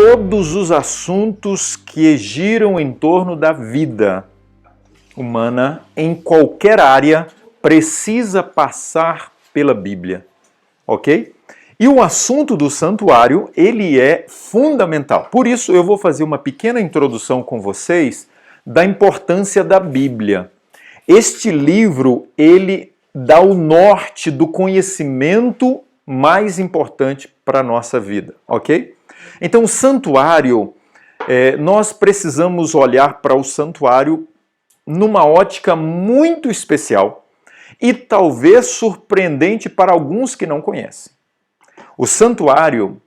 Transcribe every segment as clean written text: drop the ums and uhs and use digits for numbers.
todos os assuntos que giram em torno da vida humana, em qualquer área, precisa passar pela Bíblia, ok? E o assunto do santuário, ele é fundamental. Por isso, eu vou fazer uma pequena introdução com vocês da importância da Bíblia. Este livro, ele dá o norte do conhecimento mais importante para a nossa vida, ok? Então, o santuário, nós precisamos olhar para o santuário numa ótica muito especial e talvez surpreendente para alguns que não conhecem. O santuário,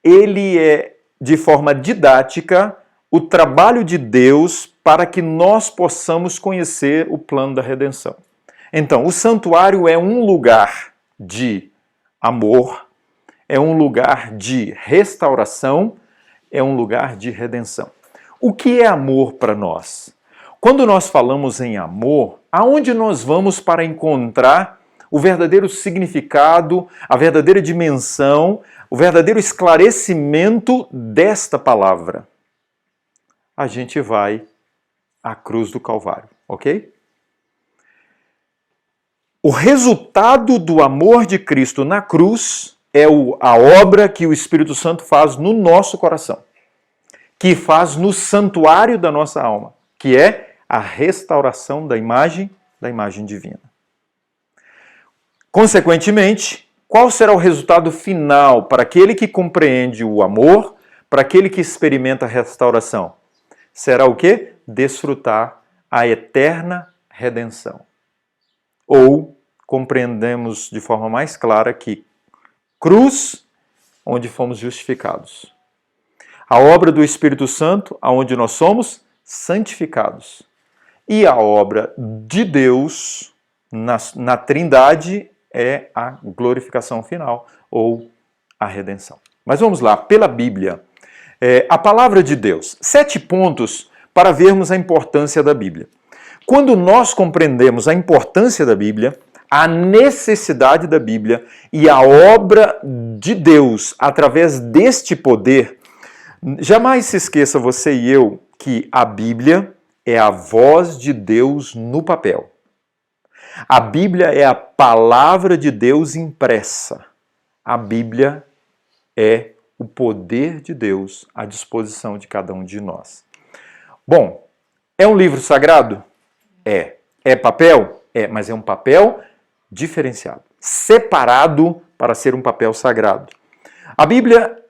ele é, de forma didática, o trabalho de Deus para que nós possamos conhecer o plano da redenção. Então, o santuário é um lugar de amor, é um lugar de restauração, é um lugar de redenção. O que é amor para nós? Quando nós falamos em amor, aonde nós vamos para encontrar o verdadeiro significado, a verdadeira dimensão, o verdadeiro esclarecimento desta palavra? A gente vai à cruz do Calvário, ok? O resultado do amor de Cristo na cruz é a obra que o Espírito Santo faz no nosso coração, que faz no santuário da nossa alma, que é a restauração da imagem divina. Consequentemente, qual será o resultado final para aquele que compreende o amor, para aquele que experimenta a restauração? Será o quê? Desfrutar a eterna redenção. Ou compreendemos de forma mais clara que cruz, onde fomos justificados. A obra do Espírito Santo, aonde nós somos santificados. E a obra de Deus na Trindade é a glorificação final, ou a redenção. Mas vamos lá, pela Bíblia. A palavra de Deus. 7 pontos para vermos a importância da Bíblia. Quando nós compreendemos a importância da Bíblia, a necessidade da Bíblia e a obra de Deus através deste poder, jamais se esqueça, você e eu, que a Bíblia é a voz de Deus no papel. A Bíblia é a palavra de Deus impressa. A Bíblia é o poder de Deus à disposição de cada um de nós. Bom, é um livro sagrado? É. É papel? É, mas é um papel diferenciado, separado para ser um papel sagrado. A Bíblia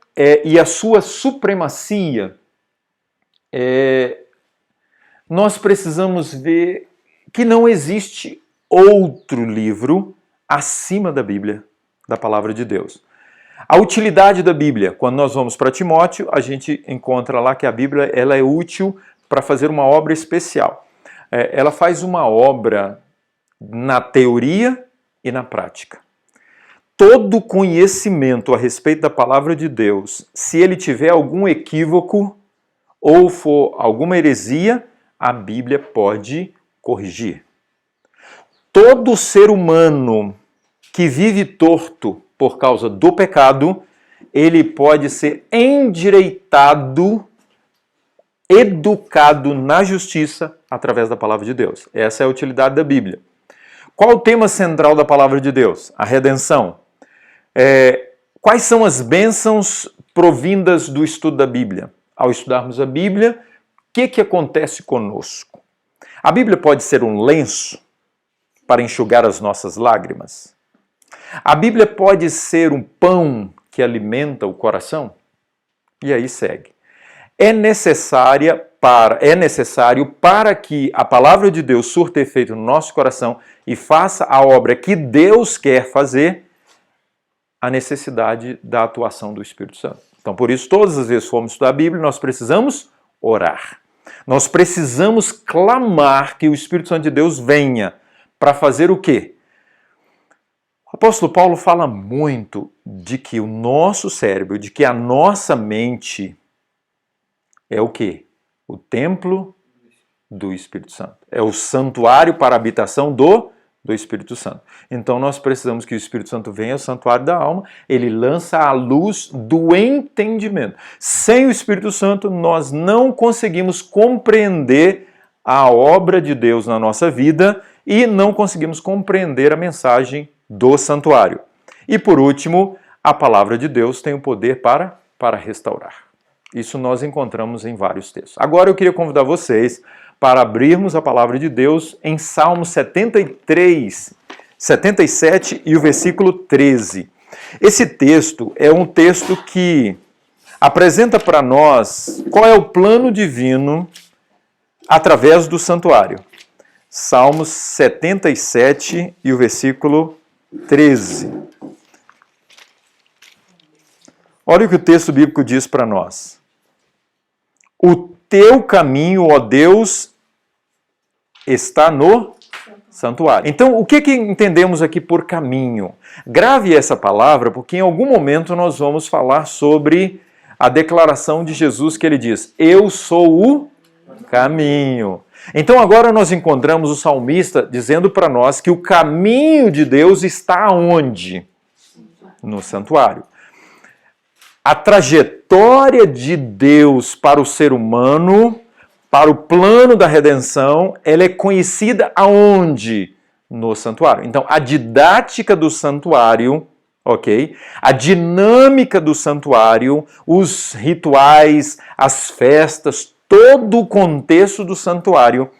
e a sua supremacia, nós precisamos ver que não existe outro livro acima da Bíblia, da palavra de Deus. A utilidade da Bíblia, quando nós vamos para Timóteo, a gente encontra lá que a Bíblia ela é útil para fazer uma obra especial. Ela faz uma obra na teoria e na prática. Todo conhecimento a respeito da palavra de Deus, se ele tiver algum equívoco ou for alguma heresia, a Bíblia pode corrigir. Todo ser humano que vive torto por causa do pecado, ele pode ser endireitado, educado na justiça através da palavra de Deus. Essa é a utilidade da Bíblia. Qual o tema central da palavra de Deus? A redenção. Quais são as bênçãos provindas do estudo da Bíblia? Ao estudarmos a Bíblia, o que acontece conosco? A Bíblia pode ser um lenço para enxugar as nossas lágrimas? A Bíblia pode ser um pão que alimenta o coração? E aí segue. É necessário para que a palavra de Deus surta efeito no nosso coração e faça a obra que Deus quer fazer, a necessidade da atuação do Espírito Santo. Então, por isso, todas as vezes que formos estudar a Bíblia, nós precisamos orar. Nós precisamos clamar que o Espírito Santo de Deus venha para fazer o quê? O apóstolo Paulo fala muito de que o nosso cérebro, de que a nossa mente é o quê? O templo do Espírito Santo. É o santuário para a habitação do do Espírito Santo. Então nós precisamos que o Espírito Santo venha ao santuário da alma, ele lança a luz do entendimento. Sem o Espírito Santo nós não conseguimos compreender a obra de Deus na nossa vida e não conseguimos compreender a mensagem do santuário. E por último, a palavra de Deus tem o poder para restaurar. Isso nós encontramos em vários textos. Agora eu queria convidar vocês para abrirmos a palavra de Deus em Salmo 77 e o versículo 13. Esse texto é um texto que apresenta para nós qual é o plano divino através do santuário. Salmos 77 e o versículo 13. Olha o que o texto bíblico diz para nós. O teu caminho, ó Deus, está no santuário. Então, o que entendemos aqui por caminho? Grave essa palavra, porque em algum momento nós vamos falar sobre a declaração de Jesus que ele diz, eu sou o caminho. Então agora nós encontramos o salmista dizendo para nós que o caminho de Deus está onde? No santuário. A trajetória de Deus para o ser humano, para o plano da redenção, ela é conhecida aonde? No santuário. Então, a didática do santuário, ok? A dinâmica do santuário, os rituais, as festas, todo o contexto do santuário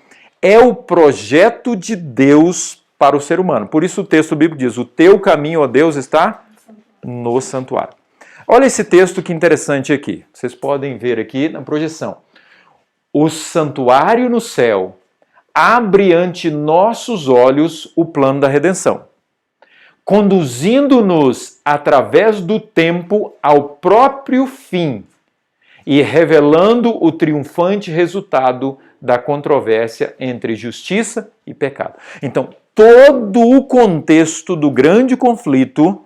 é o projeto de Deus para o ser humano. Por isso o texto bíblico diz, o teu caminho, ó Deus, está no santuário. Olha esse texto que interessante aqui. Vocês podem ver aqui na projeção. O santuário no céu abre ante nossos olhos o plano da redenção, conduzindo-nos através do tempo ao próprio fim e revelando o triunfante resultado da controvérsia entre justiça e pecado. Então, todo o contexto do grande conflito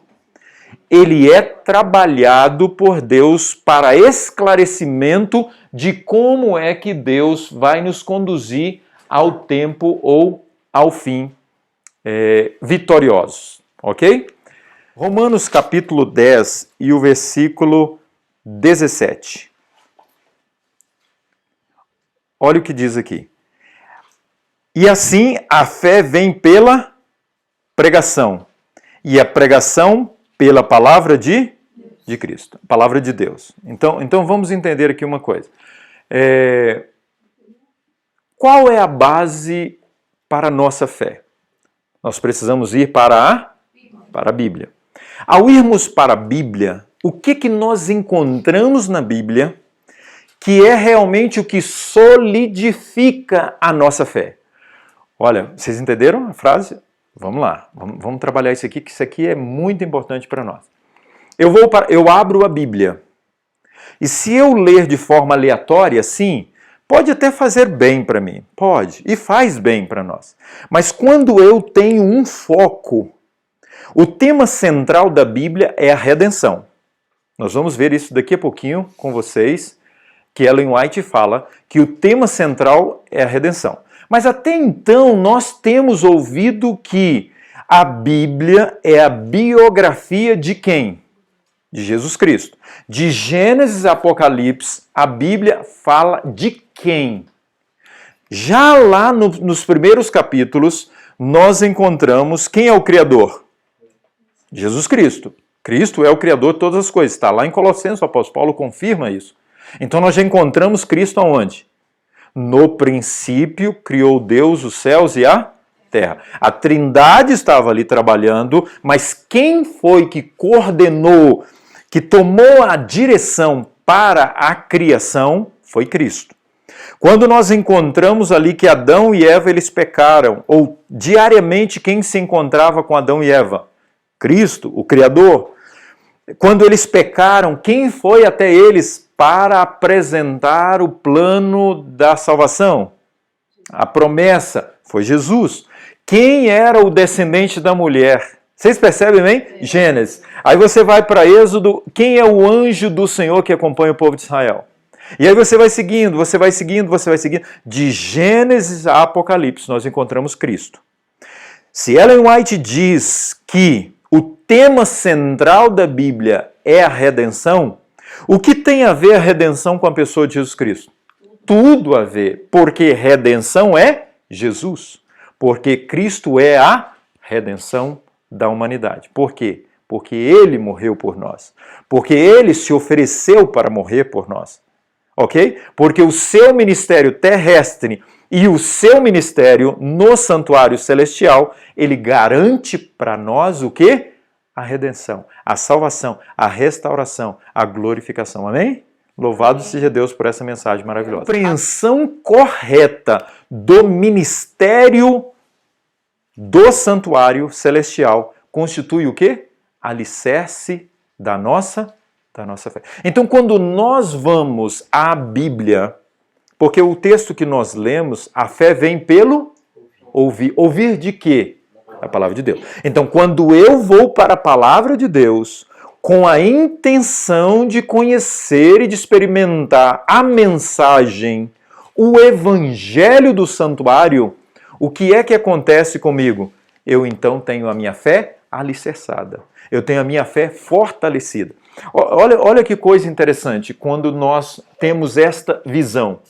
ele é trabalhado por Deus para esclarecimento de como é que Deus vai nos conduzir ao tempo ou ao fim vitoriosos, ok? Romanos capítulo 10 e o versículo 17. Olha o que diz aqui. E assim a fé vem pela pregação, e a pregação pela palavra de Cristo, palavra de Deus. Então vamos entender aqui uma coisa. Qual é a base para a nossa fé? Nós precisamos ir para a Bíblia. Ao irmos para a Bíblia, o que nós encontramos na Bíblia que é realmente o que solidifica a nossa fé? Olha, vocês entenderam a frase? Vamos lá, vamos trabalhar isso aqui, que isso aqui é muito importante para nós. Eu abro a Bíblia, e se eu ler de forma aleatória, sim, pode até fazer bem para mim, pode, e faz bem para nós. Mas quando eu tenho um foco, o tema central da Bíblia é a redenção. Nós vamos ver isso daqui a pouquinho com vocês, que Ellen White fala que o tema central é a redenção. Mas até então nós temos ouvido que a Bíblia é a biografia de quem? De Jesus Cristo. De Gênesis a Apocalipse, a Bíblia fala de quem? Já lá nos primeiros capítulos, nós encontramos quem é o Criador? Jesus Cristo. Cristo é o Criador de todas as coisas. Está lá em Colossenses, o apóstolo Paulo confirma isso. Então nós já encontramos Cristo aonde? No princípio criou Deus os céus e a terra. A Trindade estava ali trabalhando, mas quem foi que coordenou, que tomou a direção para a criação, foi Cristo. Quando nós encontramos ali que Adão e Eva eles pecaram, ou diariamente quem se encontrava com Adão e Eva? Cristo, o Criador. Quando eles pecaram, quem foi até eles para apresentar o plano da salvação? A promessa foi Jesus. Quem era o descendente da mulher? Vocês percebem bem? Gênesis. Aí você vai para Êxodo, quem é o anjo do Senhor que acompanha o povo de Israel? E aí você vai seguindo. De Gênesis a Apocalipse nós encontramos Cristo. Se Ellen White diz que o tema central da Bíblia é a redenção, o que tem a ver a redenção com a pessoa de Jesus Cristo? Tudo a ver, porque redenção é Jesus, porque Cristo é a redenção da humanidade. Por quê? Porque Ele morreu por nós, porque Ele se ofereceu para morrer por nós, ok? Porque o seu ministério terrestre e o seu ministério no santuário celestial, ele garante para nós o quê? A redenção, a salvação, a restauração, a glorificação. Amém? Louvado seja Deus por essa mensagem maravilhosa. A compreensão correta do ministério do santuário celestial constitui o quê? Alicerce da nossa fé. Então, quando nós vamos à Bíblia, porque o texto que nós lemos, a fé vem pelo ouvir. Ouvir de quê? A palavra de Deus. Então, quando eu vou para a palavra de Deus, com a intenção de conhecer e de experimentar a mensagem, o evangelho do santuário, o que é que acontece comigo? Eu então tenho a minha fé alicerçada. Eu tenho a minha fé fortalecida. Olha que coisa interessante, quando nós temos esta visão.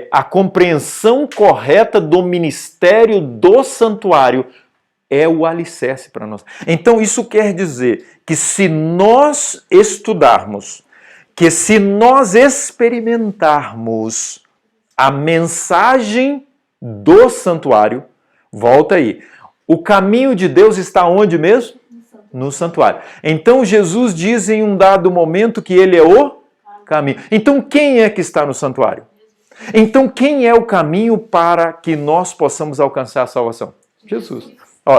A compreensão correta do ministério do santuário é o alicerce para nós. Então isso quer dizer que se nós estudarmos, que se nós experimentarmos a mensagem do santuário, volta aí, o caminho de Deus está onde mesmo? No santuário. Então Jesus diz em um dado momento que ele é o caminho. Então quem é que está no santuário? Então quem é o caminho para que nós possamos alcançar a salvação? Jesus.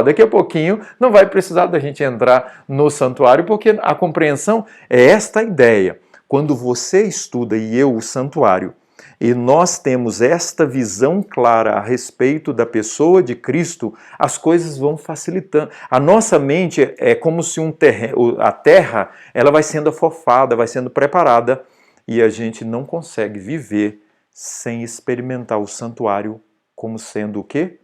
Daqui a pouquinho não vai precisar da gente entrar no santuário, porque a compreensão é esta ideia. Quando você estuda e eu o santuário, e nós temos esta visão clara a respeito da pessoa de Cristo, as coisas vão facilitando. A nossa mente é como se a terra ela vai sendo afofada, vai sendo preparada, e a gente não consegue viver sem experimentar o santuário como sendo o quê?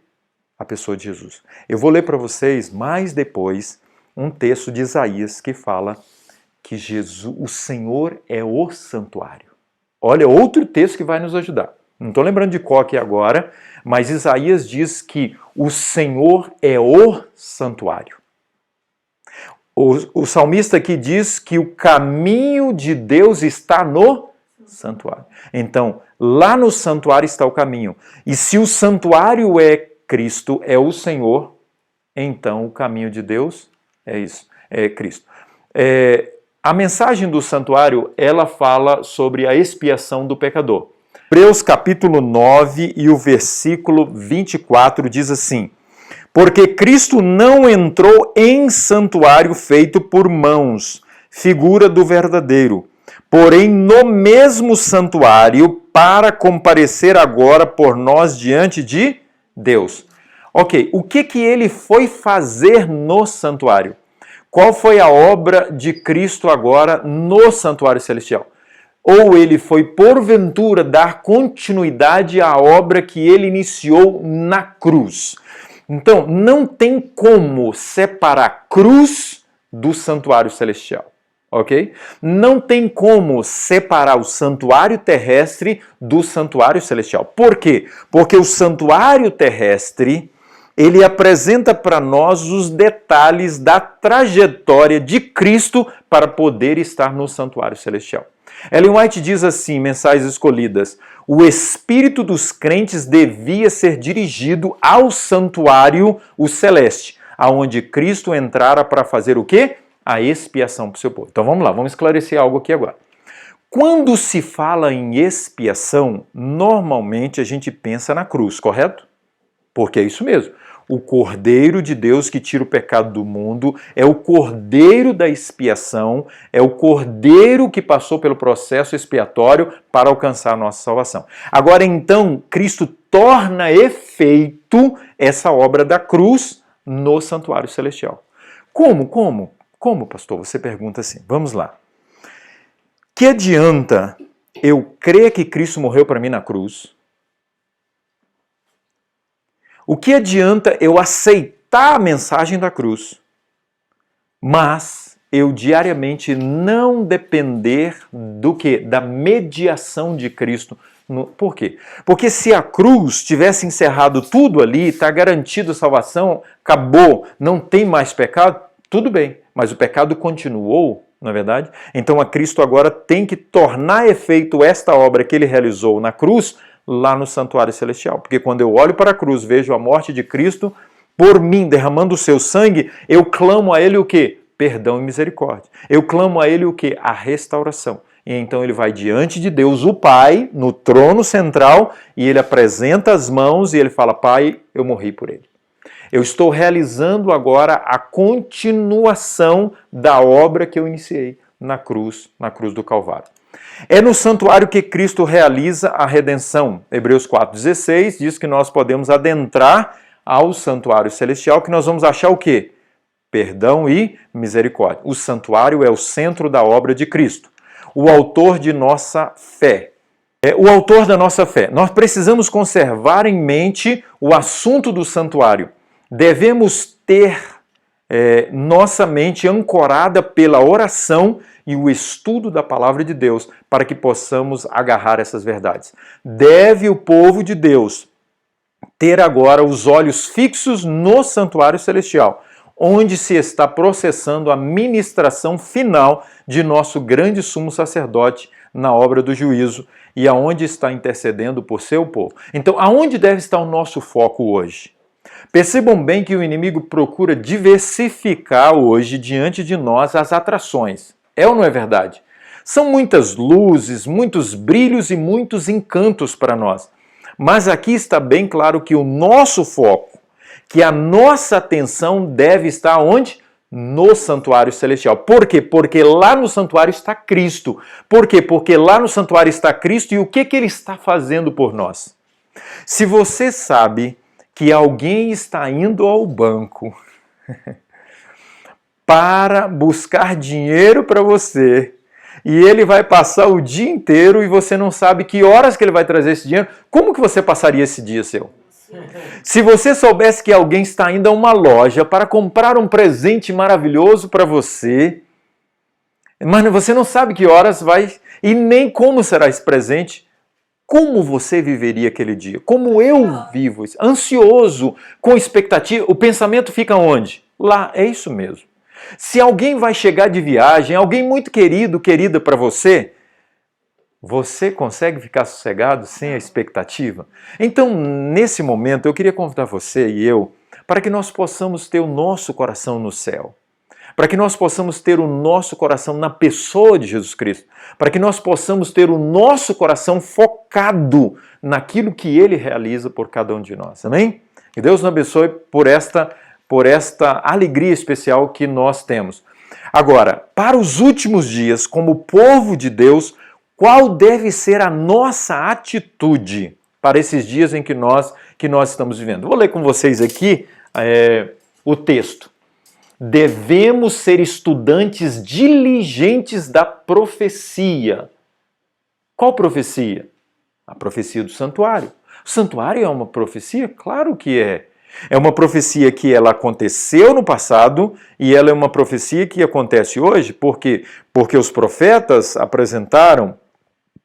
A pessoa de Jesus. Eu vou ler para vocês mais depois um texto de Isaías que fala que Jesus, o Senhor é o santuário. Olha, outro texto que vai nos ajudar. Não estou lembrando de qual aqui agora, mas Isaías diz que o Senhor é o santuário. O salmista aqui diz que o caminho de Deus está no santuário. Então, lá no santuário está o caminho. E se o santuário é Cristo, é o Senhor, então o caminho de Deus é isso, é Cristo. A mensagem do santuário, ela fala sobre a expiação do pecador. Hebreus capítulo 9 e o versículo 24 diz assim: porque Cristo não entrou em santuário feito por mãos, figura do verdadeiro, porém no mesmo santuário para comparecer agora por nós diante de Deus. Ok, o que ele foi fazer no santuário? Qual foi a obra de Cristo agora no santuário celestial? Ou ele foi, porventura, dar continuidade à obra que ele iniciou na cruz? Então, não tem como separar a cruz do santuário celestial, ok? Não tem como separar o santuário terrestre do santuário celestial. Por quê? Porque o santuário terrestre, ele apresenta para nós os detalhes da trajetória de Cristo para poder estar no santuário celestial. Ellen White diz assim, Mensagens Escolhidas: o espírito dos crentes devia ser dirigido ao santuário, o celeste, aonde Cristo entrara para fazer o quê? A expiação para o seu povo. Então vamos lá, vamos esclarecer algo aqui agora. Quando se fala em expiação, normalmente a gente pensa na cruz, correto? Porque é isso mesmo. O Cordeiro de Deus que tira o pecado do mundo é o Cordeiro da expiação, é o Cordeiro que passou pelo processo expiatório para alcançar a nossa salvação. Agora então, Cristo torna efeito essa obra da cruz no santuário celestial. Como, pastor? Você pergunta assim. Vamos lá. Que adianta eu crer que Cristo morreu para mim na cruz? O que adianta eu aceitar escutar a mensagem da cruz, mas eu diariamente não depender do quê? Da mediação de Cristo. Por quê? Porque se a cruz tivesse encerrado tudo ali, está garantida a salvação, acabou, não tem mais pecado, tudo bem, mas o pecado continuou, não é verdade? Então a Cristo agora tem que tornar efeito esta obra que ele realizou na cruz lá no santuário celestial. Porque quando eu olho para a cruz, vejo a morte de Cristo por mim, derramando o seu sangue, eu clamo a ele o quê? Perdão e misericórdia. Eu clamo a ele o quê? A restauração. E então ele vai diante de Deus, o Pai, no trono central, e ele apresenta as mãos e ele fala, Pai, eu morri por ele. Eu estou realizando agora a continuação da obra que eu iniciei na cruz do Calvário. É no santuário que Cristo realiza a redenção. Hebreus 4,16 diz que nós podemos adentrar ao santuário celestial, que nós vamos achar o quê? Perdão e misericórdia. O santuário é o centro da obra de Cristo. O autor de nossa fé. O autor da nossa fé. Nós precisamos conservar em mente o assunto do santuário. Devemos ter nossa mente ancorada pela oração e o estudo da palavra de Deus para que possamos agarrar essas verdades. Deve o povo de Deus ter agora os olhos fixos no santuário celestial, onde se está processando a ministração final de nosso grande sumo sacerdote na obra do juízo e aonde está intercedendo por seu povo. Então, aonde deve estar o nosso foco hoje? Percebam bem que o inimigo procura diversificar hoje diante de nós as atrações. É ou não é verdade? São muitas luzes, muitos brilhos e muitos encantos para nós. Mas aqui está bem claro que o nosso foco, que a nossa atenção deve estar onde? No santuário celestial. Por quê? Porque lá no santuário está Cristo. Por quê? Porque lá no santuário está Cristo e o que ele está fazendo por nós? Se você sabe que alguém está indo ao banco para buscar dinheiro para você e ele vai passar o dia inteiro e você não sabe que horas que ele vai trazer esse dinheiro, como que você passaria esse dia seu? Se você soubesse que alguém está indo a uma loja para comprar um presente maravilhoso para você, mas você não sabe que horas vai e nem como será esse presente, como você viveria aquele dia? Como eu vivo? Ansioso, com expectativa. O pensamento fica onde? Lá, é isso mesmo. Se alguém vai chegar de viagem, alguém muito querido, querida para você, você consegue ficar sossegado sem a expectativa? Então, nesse momento, eu queria convidar você e eu para que nós possamos ter o nosso coração no céu. Para que nós possamos ter o nosso coração na pessoa de Jesus Cristo. Para que nós possamos ter o nosso coração focado naquilo que Ele realiza por cada um de nós. Amém? Que Deus nos abençoe por esta alegria especial que nós temos. Agora, para os últimos dias, como povo de Deus, qual deve ser a nossa atitude para esses dias em que nós estamos vivendo? Vou ler com vocês aqui o texto. Devemos ser estudantes diligentes da profecia. Qual profecia? A profecia do santuário. O santuário é uma profecia? Claro que é. É uma profecia que ela aconteceu no passado e ela é uma profecia que acontece hoje, porque os profetas apresentaram,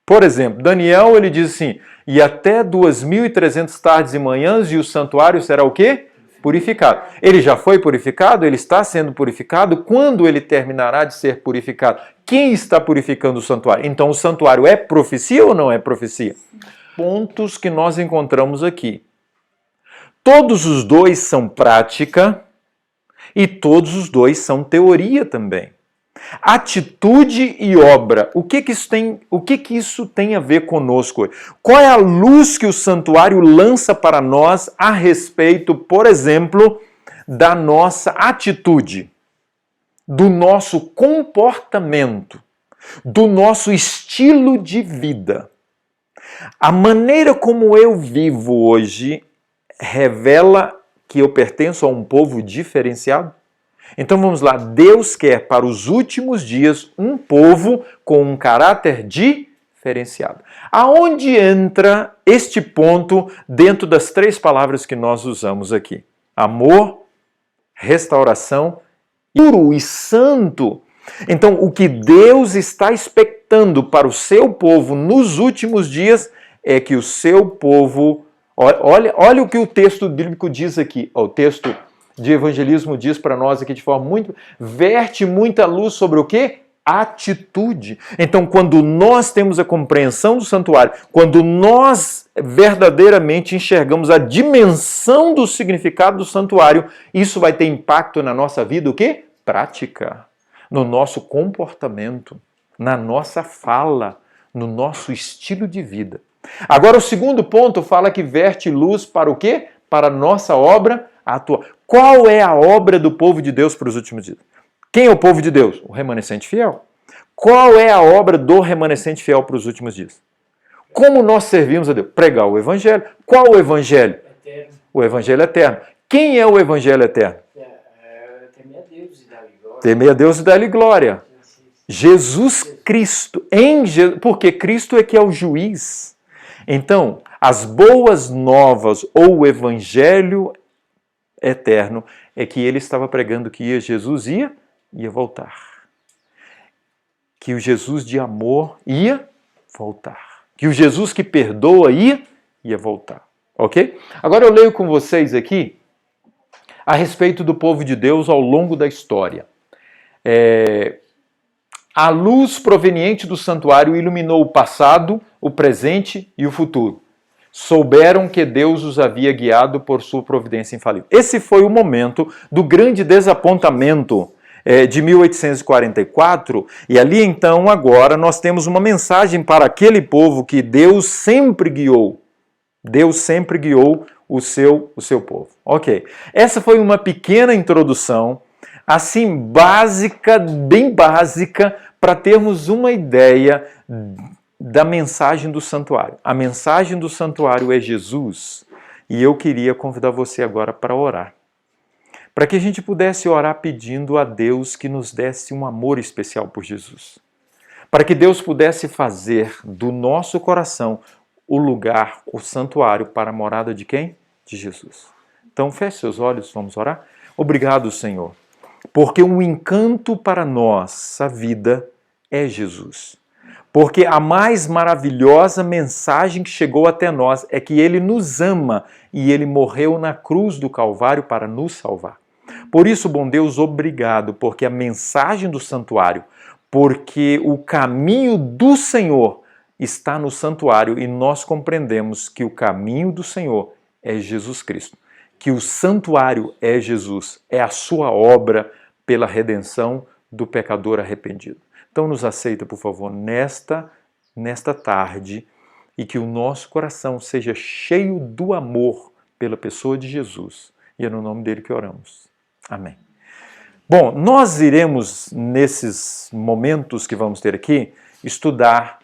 por exemplo, Daniel, ele diz assim, e até 2.300 tardes e manhãs e o santuário será o quê? Purificado. Ele já foi purificado? Ele está sendo purificado? Quando ele terminará de ser purificado? Quem está purificando o santuário? Então o santuário é profecia ou não é profecia? Pontos que nós encontramos aqui. Todos os dois são prática e todos os dois são teoria também. Atitude e obra. O que isso tem a ver conosco? Qual é a luz que o santuário lança para nós a respeito, por exemplo, da nossa atitude, do nosso comportamento, do nosso estilo de vida? A maneira como eu vivo hoje revela que eu pertenço a um povo diferenciado? Então vamos lá, Deus quer para os últimos dias um povo com um caráter diferenciado. Aonde entra este ponto dentro das três palavras que nós usamos aqui? Amor, restauração puro e santo. Então, o que Deus está expectando para o seu povo nos últimos dias é que o seu povo... Olha o que o texto bíblico diz aqui. O texto de evangelismo diz para nós aqui de forma muito... Verte muita luz sobre o quê? Atitude. Então, quando nós temos a compreensão do santuário, quando nós verdadeiramente enxergamos a dimensão do significado do santuário, isso vai ter impacto na nossa vida, o quê? Prática. No nosso comportamento, na nossa fala, no nosso estilo de vida. Agora, o segundo ponto fala que verte luz para o quê? Para a nossa obra atual. Qual é a obra do povo de Deus para os últimos dias? Quem é o povo de Deus? O remanescente fiel. Qual é a obra do remanescente fiel para os últimos dias? Como nós servimos a Deus? Pregar o Evangelho. Qual o Evangelho? Eterno. O Evangelho eterno. Quem é o Evangelho eterno? Temer a Deus e dar-lhe glória. Temer a Deus e dar-lhe glória. Jesus Cristo. Porque Cristo é que é o juiz. Então, as boas novas ou o Evangelho eterno é que ele estava pregando que Jesus ia voltar. Que o Jesus de amor ia voltar. Que o Jesus que perdoa ia voltar. Ok? Agora eu leio com vocês aqui a respeito do povo de Deus ao longo da história. A luz proveniente do santuário iluminou o passado, o presente e o futuro. Souberam que Deus os havia guiado por sua providência infalível. Esse foi o momento do grande desapontamento de 1844, e ali então agora nós temos uma mensagem para aquele povo que Deus sempre guiou. Deus sempre guiou o seu povo. Ok, essa foi uma pequena introdução, assim básica, bem básica, para termos uma ideia da mensagem do santuário. A mensagem do santuário é Jesus, e eu queria convidar você agora para orar. Para que a gente pudesse orar pedindo a Deus que nos desse um amor especial por Jesus. Para que Deus pudesse fazer do nosso coração o lugar, o santuário para a morada de quem? De Jesus. Então feche seus olhos, vamos orar. Obrigado, Senhor, porque um encanto para nossa vida é Jesus. Porque a mais maravilhosa mensagem que chegou até nós é que Ele nos ama e Ele morreu na cruz do Calvário para nos salvar. Por isso, bom Deus, obrigado, porque a mensagem do santuário, porque o caminho do Senhor está no santuário e nós compreendemos que o caminho do Senhor é Jesus Cristo, que o santuário é Jesus, é a sua obra pela redenção do pecador arrependido. Então nos aceita, por favor, nesta tarde e que o nosso coração seja cheio do amor pela pessoa de Jesus. E é no nome dele que oramos. Amém. Bom, nós iremos, nesses momentos que vamos ter aqui, estudar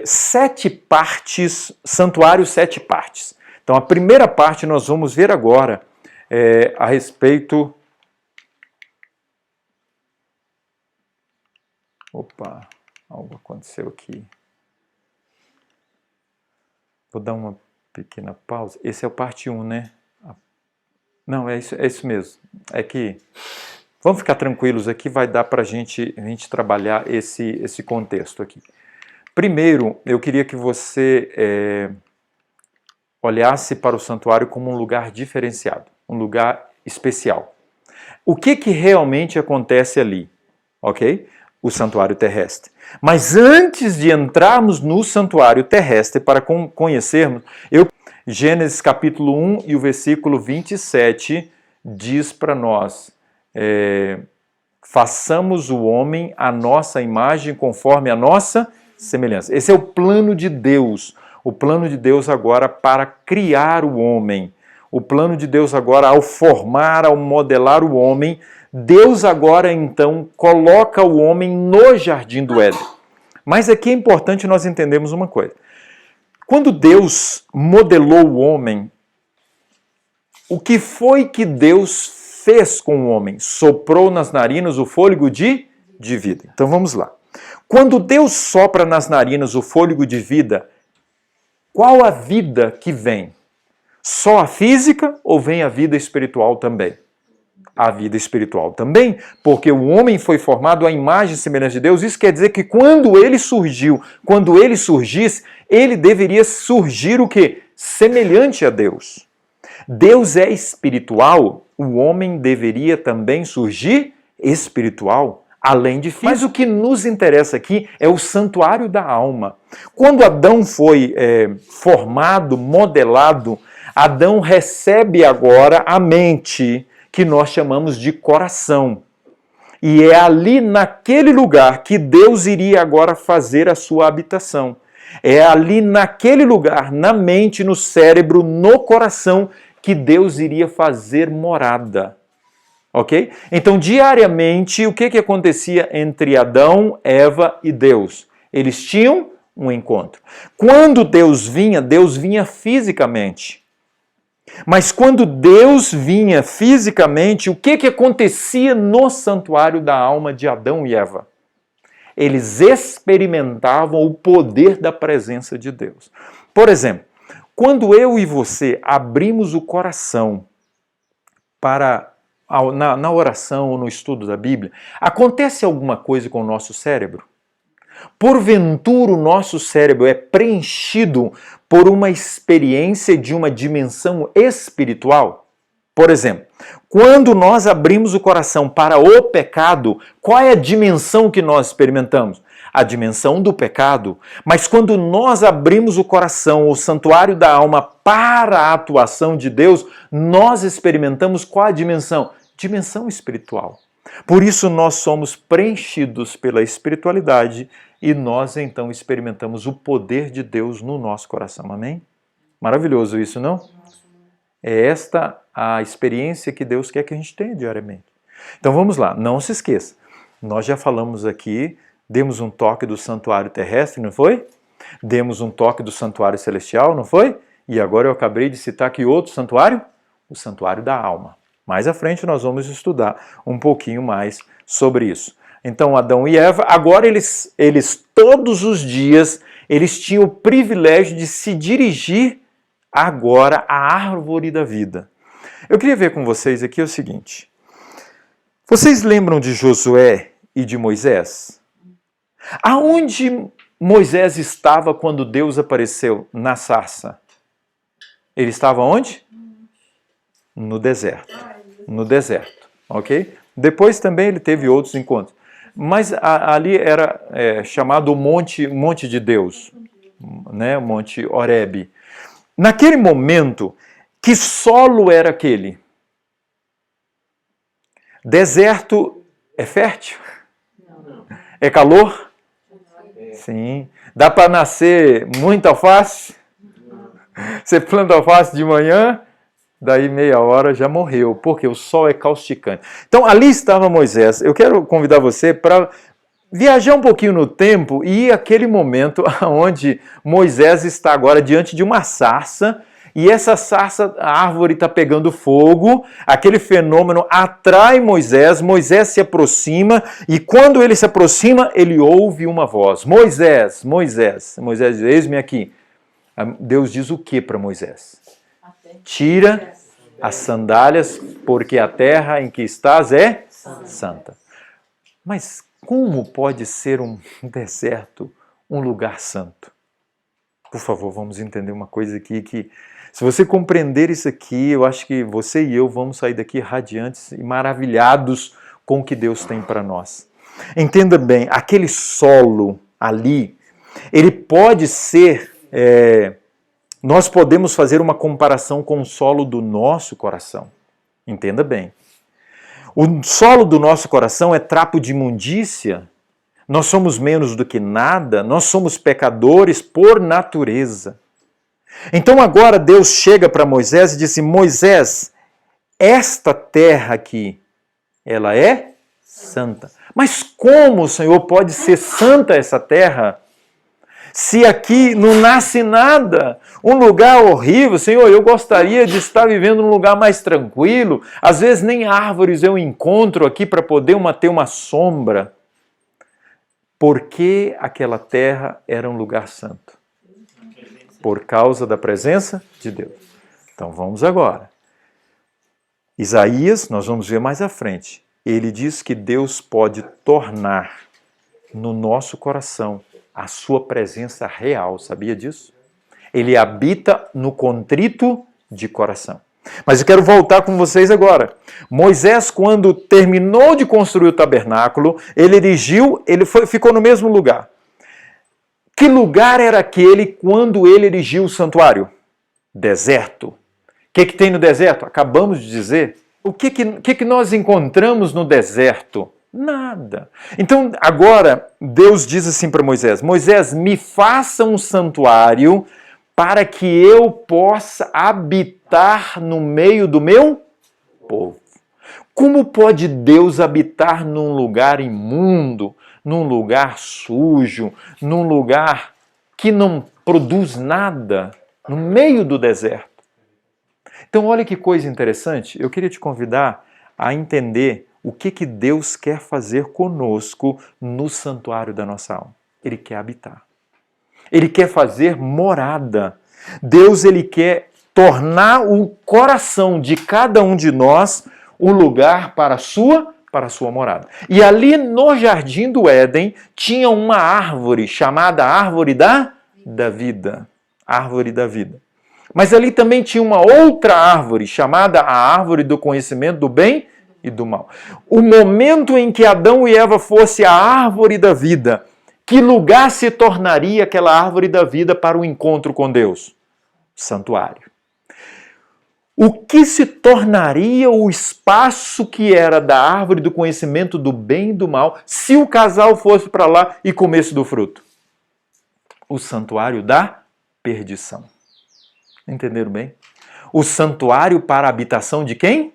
7 partes, santuário 7 partes. Então a primeira parte nós vamos ver agora a respeito... Opa, algo aconteceu aqui. Vou dar uma pequena pausa. Esse é o parte 1, né? Não, é isso mesmo. É que vamos ficar tranquilos aqui, vai dar para a gente trabalhar esse contexto aqui. Primeiro, eu queria que você olhasse para o santuário como um lugar diferenciado, um lugar especial. O que realmente acontece ali? Ok? O santuário terrestre. Mas antes de entrarmos no santuário terrestre, para conhecermos, Gênesis capítulo 1 e o versículo 27 diz para nós, façamos o homem à nossa imagem conforme a nossa semelhança. Esse é o plano de Deus. O plano de Deus agora para criar o homem. O plano de Deus agora ao formar, ao modelar o homem. Deus agora, então, coloca o homem no jardim do Éden. Mas aqui é importante nós entendermos uma coisa. Quando Deus modelou o homem, o que foi que Deus fez com o homem? Soprou nas narinas o fôlego de vida. Então vamos lá. Quando Deus sopra nas narinas o fôlego de vida, qual a vida que vem? Só a física ou vem a vida espiritual também? a vida espiritual também, porque o homem foi formado à imagem e semelhança de Deus. Isso quer dizer que quando ele surgisse, ele deveria surgir o quê? Semelhante a Deus. Deus é espiritual, o homem deveria também surgir espiritual, além de físico. Mas o que nos interessa aqui é o santuário da alma. Quando Adão foi formado, modelado, Adão recebe agora a mente, que nós chamamos de coração. E é ali, naquele lugar, que Deus iria agora fazer a sua habitação. É ali, naquele lugar, na mente, no cérebro, no coração, que Deus iria fazer morada. Ok? Então, diariamente, o que acontecia entre Adão, Eva e Deus? Eles tinham um encontro. Quando Deus vinha fisicamente. Mas quando Deus vinha fisicamente, o que acontecia no santuário da alma de Adão e Eva? Eles experimentavam o poder da presença de Deus. Por exemplo, quando eu e você abrimos o coração na oração ou no estudo da Bíblia, acontece alguma coisa com o nosso cérebro? Porventura o nosso cérebro é preenchido por uma experiência de uma dimensão espiritual? Por exemplo, quando nós abrimos o coração para o pecado, qual é a dimensão que nós experimentamos? A dimensão do pecado. Mas quando nós abrimos o coração, o santuário da alma, para a atuação de Deus, nós experimentamos qual a dimensão? Dimensão espiritual. Por isso nós somos preenchidos pela espiritualidade e nós então experimentamos o poder de Deus no nosso coração. Amém? Maravilhoso isso, não? É esta a experiência que Deus quer que a gente tenha diariamente. Então vamos lá, não se esqueça. Nós já falamos aqui, demos um toque do santuário terrestre, não foi? Demos um toque do santuário celestial, não foi? E agora eu acabei de citar aqui outro santuário? O santuário da alma. Mais à frente nós vamos estudar um pouquinho mais sobre isso. Então Adão e Eva, agora eles todos os dias, eles tinham o privilégio de se dirigir agora à árvore da vida. Eu queria ver com vocês aqui o seguinte. Vocês lembram de Josué e de Moisés? Aonde Moisés estava quando Deus apareceu na sarça? Ele estava onde? No deserto. No deserto, ok? Depois também ele teve outros encontros. Mas ali era chamado Monte de Deus, né? Monte Horebe. Naquele momento, que solo era aquele? Deserto é fértil? Não. É calor? Sim. Dá para nascer muita alface? Não. Você planta alface de manhã, daí meia hora já morreu, porque o sol é causticante. Então ali estava Moisés. Eu quero convidar você para viajar um pouquinho no tempo e ir àquele momento onde Moisés está agora diante de uma sarça, e essa sarça, a árvore está pegando fogo, aquele fenômeno atrai Moisés, Moisés se aproxima, e quando ele se aproxima, ele ouve uma voz. Moisés, Moisés. Moisés diz, eis-me aqui. Deus diz o que para Moisés? Tira as sandálias, porque a terra em que estás é santa. Mas como pode ser um deserto um lugar santo? Por favor, vamos entender uma coisa aqui que, se você compreender isso aqui, eu acho que você e eu vamos sair daqui radiantes e maravilhados com o que Deus tem para nós. Entenda bem, aquele solo ali, ele pode ser... nós podemos fazer uma comparação com o solo do nosso coração. Entenda bem. O solo do nosso coração é trapo de imundícia. Nós somos menos do que nada. Nós somos pecadores por natureza. Então agora Deus chega para Moisés e diz assim, Moisés, esta terra aqui, ela é santa. Mas como, Senhor, pode ser santa essa terra? Se aqui não nasce nada, um lugar horrível, Senhor, eu gostaria de estar vivendo num lugar mais tranquilo, às vezes nem árvores eu encontro aqui para poder ter uma sombra. Porque aquela terra era um lugar santo? Por causa da presença de Deus. Então vamos agora. Isaías, nós vamos ver mais à frente, ele diz que Deus pode tornar no nosso coração a sua presença real, sabia disso? Ele habita no contrito de coração. Mas eu quero voltar com vocês agora. Moisés, quando terminou de construir o tabernáculo, ele erigiu, ficou no mesmo lugar. Que lugar era aquele quando ele erigiu o santuário? Deserto. O que tem no deserto? Acabamos de dizer. O que nós encontramos no deserto? Nada. Então, agora, Deus diz assim para Moisés, Moisés, me faça um santuário para que eu possa habitar no meio do meu povo. Como pode Deus habitar num lugar imundo, num lugar sujo, num lugar que não produz nada, no meio do deserto? Então, olha que coisa interessante. Eu queria te convidar a entender o que Deus quer fazer conosco no santuário da nossa alma. Ele quer habitar. Ele quer fazer morada. Deus, ele quer tornar o coração de cada um de nós um lugar para a sua morada. E ali no Jardim do Éden tinha uma árvore chamada Árvore da Vida. Árvore da Vida. Mas ali também tinha uma outra árvore chamada a Árvore do Conhecimento do Bem e do Mal. O momento em que Adão e Eva fosse a Árvore da Vida, que lugar se tornaria aquela Árvore da Vida para o encontro com Deus? Santuário. O que se tornaria o espaço que era da árvore do conhecimento do bem e do mal se o casal fosse para lá e comesse do fruto? O santuário da perdição. Entenderam bem? O santuário para a habitação de quem?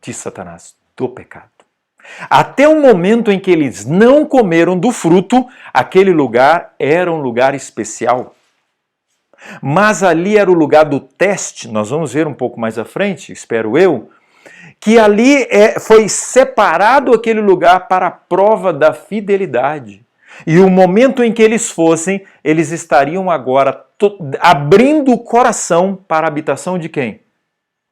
De Satanás, do pecado. Até o momento em que eles não comeram do fruto, aquele lugar era um lugar especial. Mas ali era o lugar do teste, nós vamos ver um pouco mais à frente, espero eu, que ali foi separado aquele lugar para a prova da fidelidade. E o momento em que eles fossem, eles estariam agora abrindo o coração para a habitação de quem?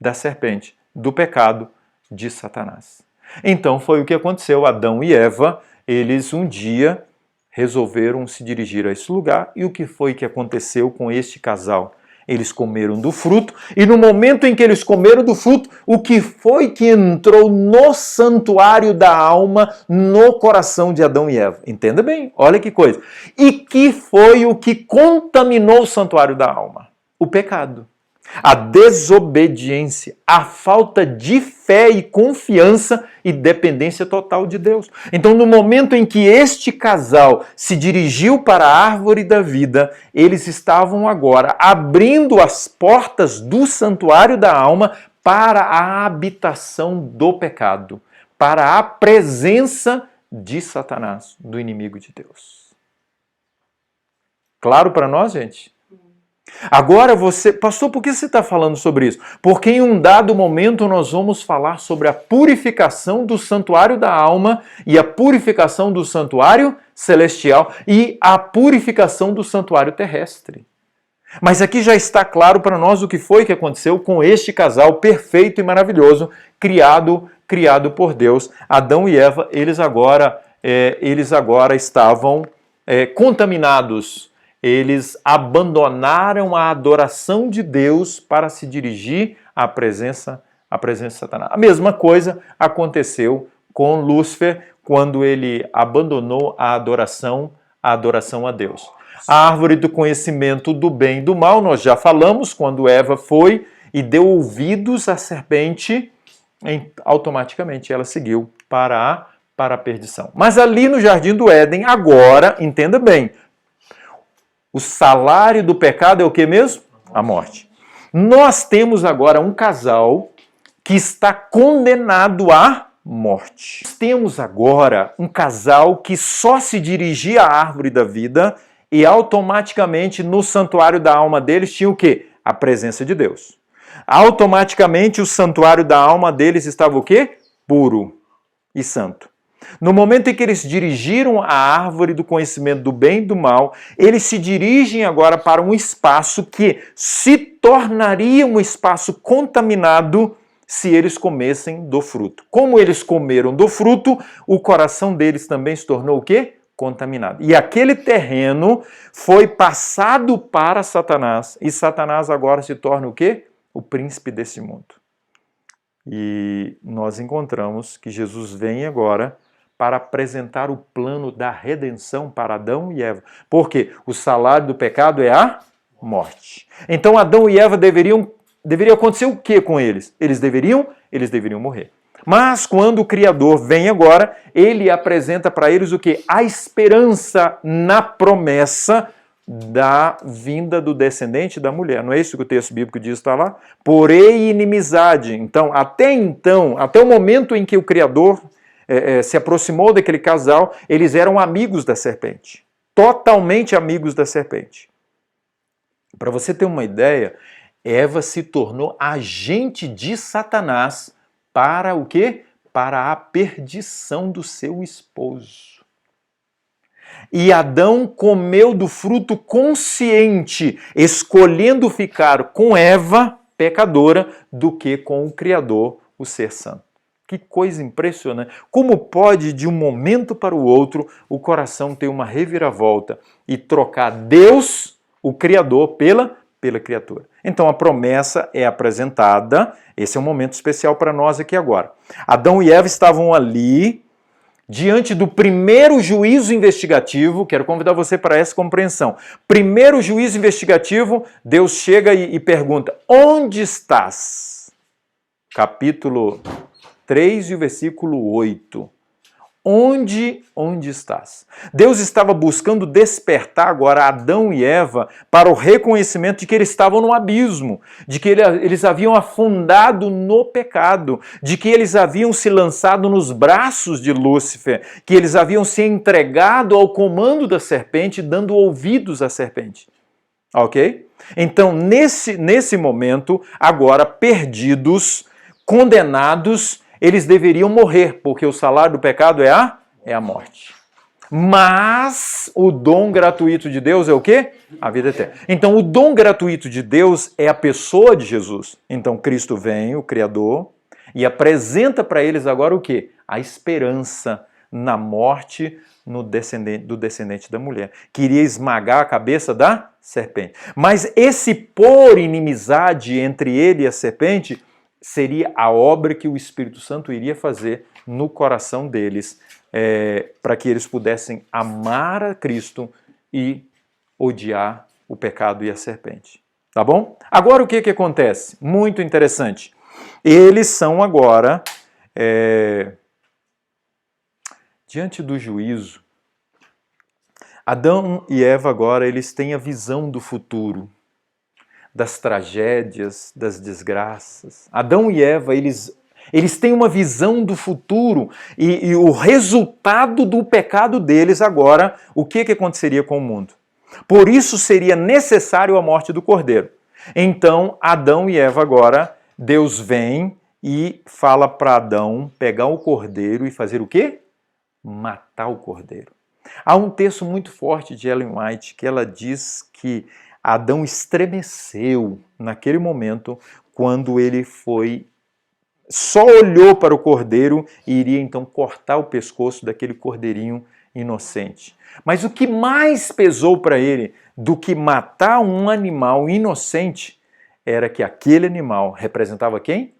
Da serpente, do pecado de Satanás. Então foi o que aconteceu. Adão e Eva, eles um dia resolveram se dirigir a esse lugar. E o que foi que aconteceu com este casal? Eles comeram do fruto, e no momento em que eles comeram do fruto, o que foi que entrou no santuário da alma, no coração de Adão e Eva? Entenda bem, olha que coisa. E que foi o que contaminou o santuário da alma? O pecado. A desobediência, a falta de fé e confiança e dependência total de Deus. Então, no momento em que este casal se dirigiu para a árvore da vida, eles estavam agora abrindo as portas do santuário da alma para a habitação do pecado, para a presença de Satanás, do inimigo de Deus. Claro para nós, gente? Agora você, pastor, por que você está falando sobre isso? Porque em um dado momento nós vamos falar sobre a purificação do santuário da alma e a purificação do santuário celestial e a purificação do santuário terrestre. Mas aqui já está claro para nós o que foi que aconteceu com este casal perfeito e maravilhoso, criado por Deus. Adão e Eva, eles agora estavam contaminados. Eles abandonaram a adoração de Deus para se dirigir à presença de Satanás. A mesma coisa aconteceu com Lúcifer quando ele abandonou a adoração a Deus. A árvore do conhecimento do bem e do mal, nós já falamos, quando Eva foi e deu ouvidos à serpente, automaticamente ela seguiu para a perdição. Mas ali no Jardim do Éden, agora, entenda bem, o salário do pecado é o que mesmo? A morte. Nós temos agora um casal que está condenado à morte. Nós temos agora um casal que só se dirigia à árvore da vida e automaticamente no santuário da alma deles tinha o quê? A presença de Deus. Automaticamente o santuário da alma deles estava o quê? Puro e santo. No momento em que eles dirigiram a árvore do conhecimento do bem e do mal, eles se dirigem agora para um espaço que se tornaria um espaço contaminado se eles comessem do fruto. Como eles comeram do fruto, o coração deles também se tornou o quê? Contaminado. E aquele terreno foi passado para Satanás, e Satanás agora se torna o quê? O príncipe desse mundo. E nós encontramos que Jesus vem agora para apresentar o plano da redenção para Adão e Eva. Porque o salário do pecado é a morte. Então Adão e Eva deveria acontecer o que com eles? Eles deveriam morrer. Mas quando o Criador vem agora, ele apresenta para eles o que? A esperança na promessa da vinda do descendente da mulher. Não é isso que o texto bíblico diz, está lá? Porém inimizade. Então, até o momento em que o Criador se aproximou daquele casal, eles eram amigos da serpente. Totalmente amigos da serpente. Para você ter uma ideia, Eva se tornou agente de Satanás para o quê? Para a perdição do seu esposo. E Adão comeu do fruto consciente, escolhendo ficar com Eva, pecadora, do que com o Criador, o ser santo. Que coisa impressionante! Como pode, de um momento para o outro, o coração ter uma reviravolta e trocar Deus, o Criador, pela criatura? Então a promessa é apresentada, esse é um momento especial para nós aqui agora. Adão e Eva estavam ali, diante do primeiro juízo investigativo. Quero convidar você para essa compreensão. Primeiro juízo investigativo, Deus chega e pergunta: onde estás? Capítulo 3 e o versículo 8. Onde estás? Deus estava buscando despertar agora Adão e Eva para o reconhecimento de que eles estavam no abismo, de que eles haviam afundado no pecado, de que eles haviam se lançado nos braços de Lúcifer, que eles haviam se entregado ao comando da serpente, dando ouvidos à serpente. Ok? Então, nesse momento, agora perdidos, condenados, eles deveriam morrer, porque o salário do pecado é a morte. Mas o dom gratuito de Deus é o quê? A vida eterna. Então, o dom gratuito de Deus é a pessoa de Jesus. Então, Cristo vem, o Criador, e apresenta para eles agora o quê? A esperança na morte do descendente da mulher. Queria esmagar a cabeça da serpente. Mas esse pôr inimizade entre ele e a serpente seria a obra que o Espírito Santo iria fazer no coração deles, para que eles pudessem amar a Cristo e odiar o pecado e a serpente. Tá bom? Agora o que acontece? Muito interessante. Eles são agora, diante do juízo, Adão e Eva agora, eles têm a visão do futuro, das tragédias, das desgraças. Adão e Eva, eles têm uma visão do futuro e o resultado do pecado deles agora, o que aconteceria com o mundo? Por isso seria necessário a morte do cordeiro. Então, Adão e Eva agora, Deus vem e fala para Adão pegar o cordeiro e fazer o quê? Matar o cordeiro. Há um texto muito forte de Ellen White que ela diz que Adão estremeceu naquele momento quando ele só olhou para o cordeiro e iria então cortar o pescoço daquele cordeirinho inocente. Mas o que mais pesou para ele do que matar um animal inocente era que aquele animal representava quem?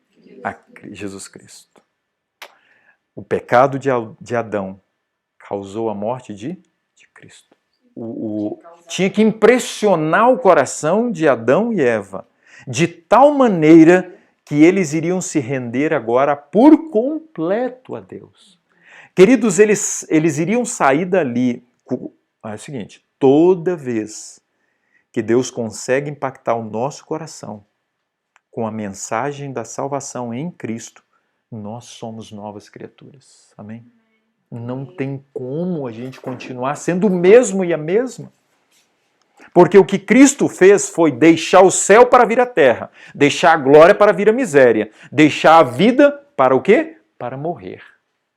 Jesus Cristo. O pecado de Adão causou a morte de Cristo. Tinha que impressionar o coração de Adão e Eva, de tal maneira que eles iriam se render agora por completo a Deus. Queridos, eles iriam sair dali. É o seguinte, toda vez que Deus consegue impactar o nosso coração com a mensagem da salvação em Cristo, nós somos novas criaturas. Amém? Não tem como a gente continuar sendo o mesmo e a mesma. Porque o que Cristo fez foi deixar o céu para vir à terra, deixar a glória para vir a miséria, deixar a vida para o quê? Para morrer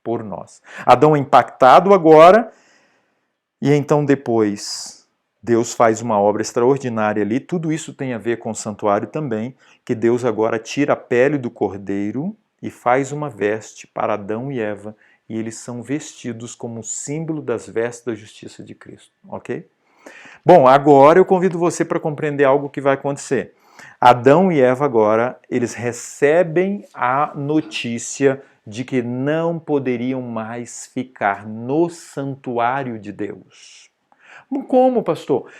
por nós. Adão é impactado agora, e então depois Deus faz uma obra extraordinária ali, tudo isso tem a ver com o santuário também, que Deus agora tira a pele do cordeiro e faz uma veste para Adão e Eva, e eles são vestidos como símbolo das vestes da justiça de Cristo, ok? Bom, agora eu convido você para compreender algo que vai acontecer. Adão e Eva agora, eles recebem a notícia de que não poderiam mais ficar no santuário de Deus. Como, pastor?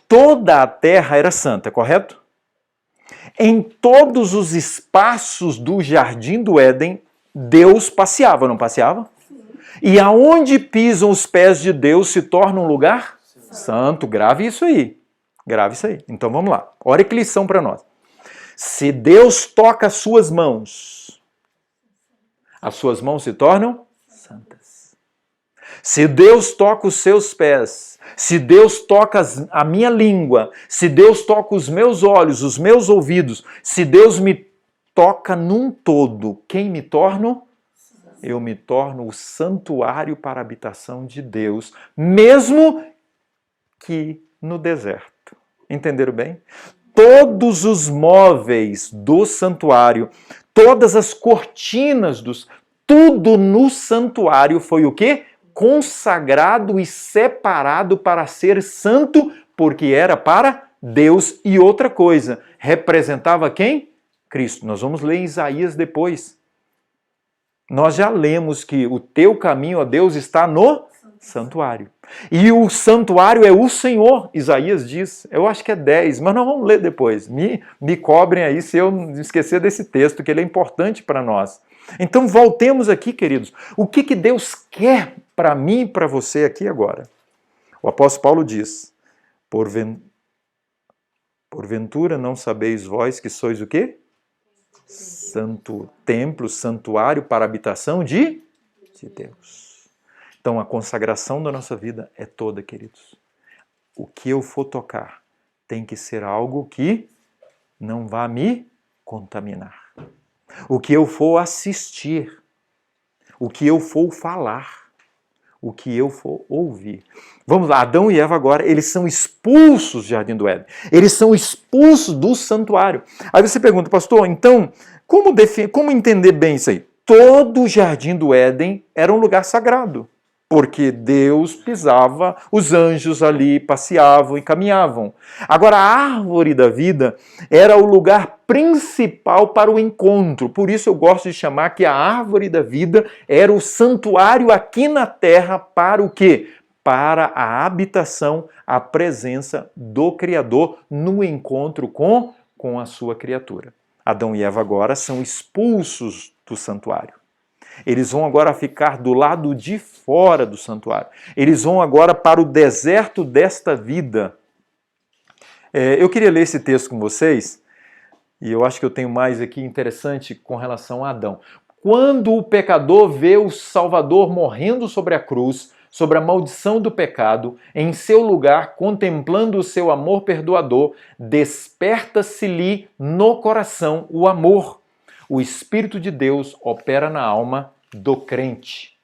Toda a terra era santa, correto? Em todos os espaços do Jardim do Éden, Deus passeava, não passeava? E aonde pisam os pés de Deus se torna um lugar santo. Grave isso aí. Grave isso aí. Então vamos lá. Olha que lição para nós. Se Deus toca as suas mãos se tornam santas. Se Deus toca os seus pés, se Deus toca a minha língua, se Deus toca os meus olhos, os meus ouvidos, se Deus me toca num todo, quem me torno? Eu me torno o santuário para a habitação de Deus, mesmo que no deserto. Entenderam bem? Todos os móveis do santuário, todas as cortinas, tudo no santuário foi o quê? Consagrado e separado para ser santo, porque era para Deus. E outra coisa, representava quem? Cristo. Nós vamos ler em Isaías depois. Nós já lemos que o teu caminho, ó Deus, está no santuário. E o santuário é o Senhor, Isaías diz. Eu acho que é 10, mas nós vamos ler depois. Me cobrem aí se eu esquecer desse texto, que ele é importante para nós. Então voltemos aqui, queridos. O que Deus quer para mim e para você aqui agora? O apóstolo Paulo diz, porventura não sabeis vós que sois o quê? Santo templo, santuário para a habitação de Deus. Então a consagração da nossa vida é toda, queridos. O que eu for tocar tem que ser algo que não vá me contaminar. O que eu for assistir, o que eu for falar, o que eu for ouvir. Vamos lá, Adão e Eva agora, eles são expulsos do Jardim do Éden. Eles são expulsos do santuário. Aí você pergunta, pastor, então, como entender bem isso aí? Todo o Jardim do Éden era um lugar sagrado, porque Deus pisava, os anjos ali passeavam e caminhavam. Agora, a árvore da vida era o lugar principal para o encontro. Por isso eu gosto de chamar que a árvore da vida era o santuário aqui na terra para o quê? Para a habitação, a presença do Criador no encontro com a sua criatura. Adão e Eva agora são expulsos do santuário. Eles vão agora ficar do lado de fora do santuário. Eles vão agora para o deserto desta vida. Eu queria ler esse texto com vocês, e eu acho que eu tenho mais aqui interessante com relação a Adão. Quando o pecador vê o Salvador morrendo sobre a cruz, sobre a maldição do pecado, em seu lugar, contemplando o seu amor perdoador, desperta-se-lhe no coração o amor. O Espírito de Deus opera na alma do crente.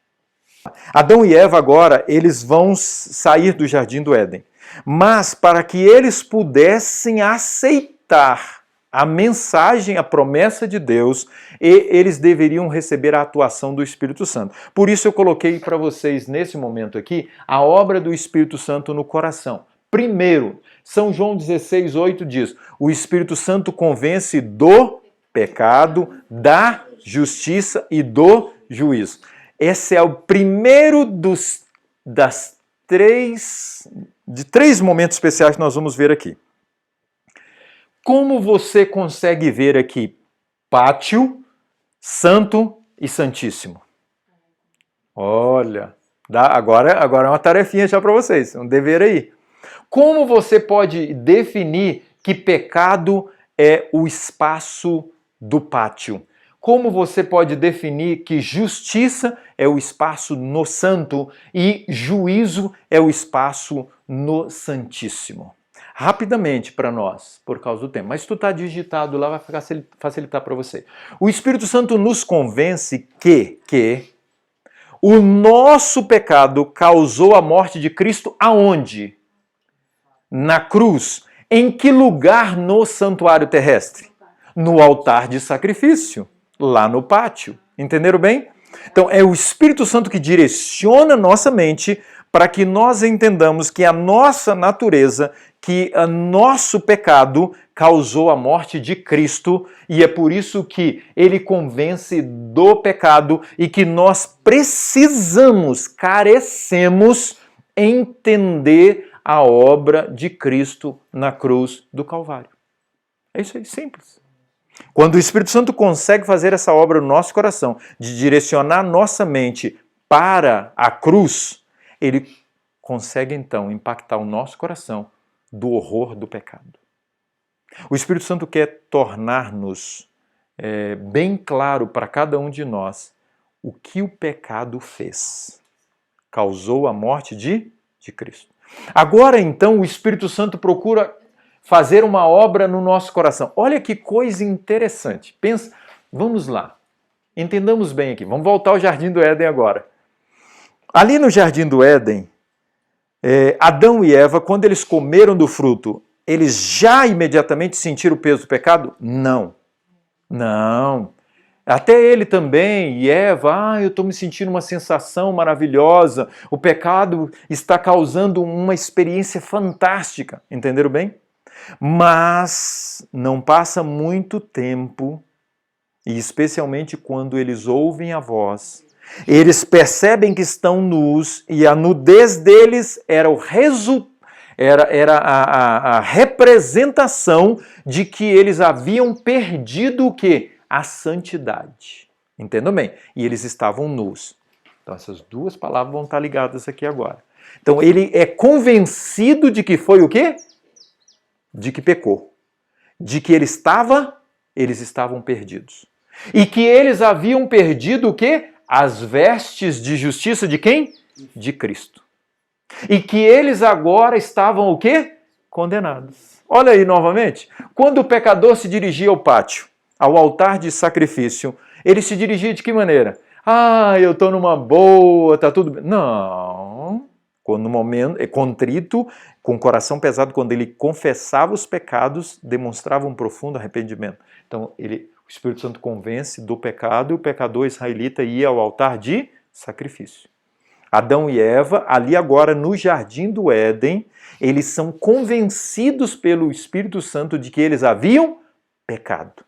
Adão e Eva agora, eles vão sair do Jardim do Éden. Mas para que eles pudessem aceitar a mensagem, a promessa de Deus, eles deveriam receber a atuação do Espírito Santo. Por isso eu coloquei para vocês, nesse momento aqui, a obra do Espírito Santo no coração. Primeiro, São João 16:8 diz, o Espírito Santo convence do pecado, da justiça e do juízo. Esse é o primeiro de três momentos especiais que nós vamos ver aqui. Como você consegue ver aqui pátio, santo e santíssimo? Olha, agora é uma tarefinha já para vocês, um dever aí. Como você pode definir que pecado é o espaço do pátio? Como você pode definir que justiça é o espaço no santo e juízo é o espaço no santíssimo? Rapidamente para nós, por causa do tempo, mas tu está digitado lá, vai facilitar para você. O Espírito Santo nos convence que o nosso pecado causou a morte de Cristo aonde? Na cruz. Em que lugar no santuário terrestre? No altar de sacrifício, lá no pátio. Entenderam bem? Então, é o Espírito Santo que direciona nossa mente para que nós entendamos que a nossa natureza, que o nosso pecado causou a morte de Cristo, e é por isso que ele convence do pecado e que nós precisamos, carecemos entender a obra de Cristo na cruz do Calvário. É isso aí, simples. Quando o Espírito Santo consegue fazer essa obra no nosso coração, de direcionar nossa mente para a cruz, ele consegue então impactar o nosso coração do horror do pecado. O Espírito Santo quer tornar-nos bem claro para cada um de nós o que o pecado fez. Causou a morte de Cristo. Agora então o Espírito Santo procura fazer uma obra no nosso coração. Olha que coisa interessante. Pensa, vamos lá. Entendamos bem aqui. Vamos voltar ao Jardim do Éden agora. Ali no Jardim do Éden, Adão e Eva, quando eles comeram do fruto, eles já imediatamente sentiram o peso do pecado? Não. Não. Até ele também, e Eva, eu estou me sentindo uma sensação maravilhosa, o pecado está causando uma experiência fantástica, entenderam bem? Mas não passa muito tempo, e especialmente quando eles ouvem a voz, eles percebem que estão nus, e a nudez deles era o resultado, era a representação de que eles haviam perdido o quê? A santidade. Entendam bem? E eles estavam nus. Então essas duas palavras vão estar ligadas aqui agora. Então ele é convencido de que foi o quê? De que pecou. De que eles estavam perdidos. E que eles haviam perdido o quê? As vestes de justiça de quem? De Cristo. E que eles agora estavam o quê? Condenados. Olha aí novamente. Quando o pecador se dirigia ao pátio, ao altar de sacrifício, ele se dirigia de que maneira? Eu estou numa boa, está tudo bem. Não. Quando no momento é contrito, com o coração pesado, quando ele confessava os pecados, demonstrava um profundo arrependimento. Então, o Espírito Santo convence do pecado e o pecador israelita ia ao altar de sacrifício. Adão e Eva, ali agora no Jardim do Éden, eles são convencidos pelo Espírito Santo de que eles haviam pecado.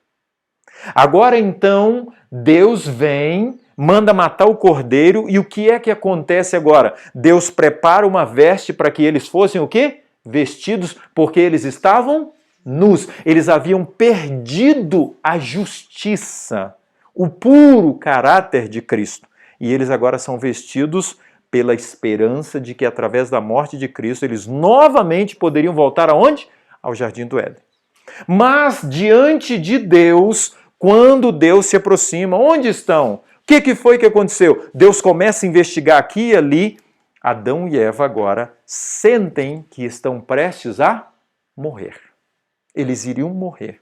Agora então, Deus vem, manda matar o cordeiro, e o que é que acontece agora? Deus prepara uma veste para que eles fossem o quê? Vestidos, porque eles estavam nus. Eles haviam perdido a justiça, o puro caráter de Cristo. E eles agora são vestidos pela esperança de que através da morte de Cristo eles novamente poderiam voltar aonde? Ao Jardim do Éden. Mas diante de Deus, quando Deus se aproxima, onde estão? O que foi que aconteceu? Deus começa a investigar aqui e ali. Adão e Eva agora sentem que estão prestes a morrer. Eles iriam morrer.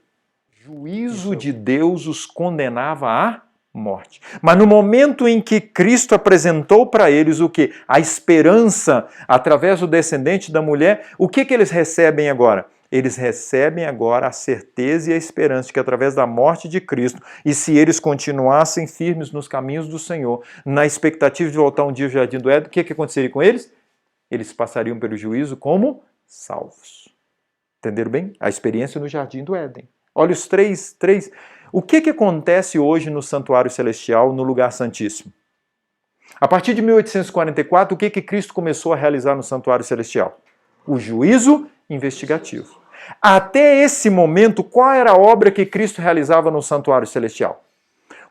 O juízo de Deus os condenava à morte. Mas no momento em que Cristo apresentou para eles o quê? A esperança através do descendente da mulher, o que eles recebem agora? Eles recebem agora a certeza e a esperança de que através da morte de Cristo, e se eles continuassem firmes nos caminhos do Senhor, na expectativa de voltar um dia ao Jardim do Éden, o que aconteceria com eles? Eles passariam pelo juízo como salvos. Entenderam bem? A experiência no Jardim do Éden. Olha os três. O que acontece hoje no Santuário Celestial, no Lugar Santíssimo? A partir de 1844, o que Cristo começou a realizar no Santuário Celestial? O juízo investigativo. Até esse momento, qual era a obra que Cristo realizava no Santuário Celestial?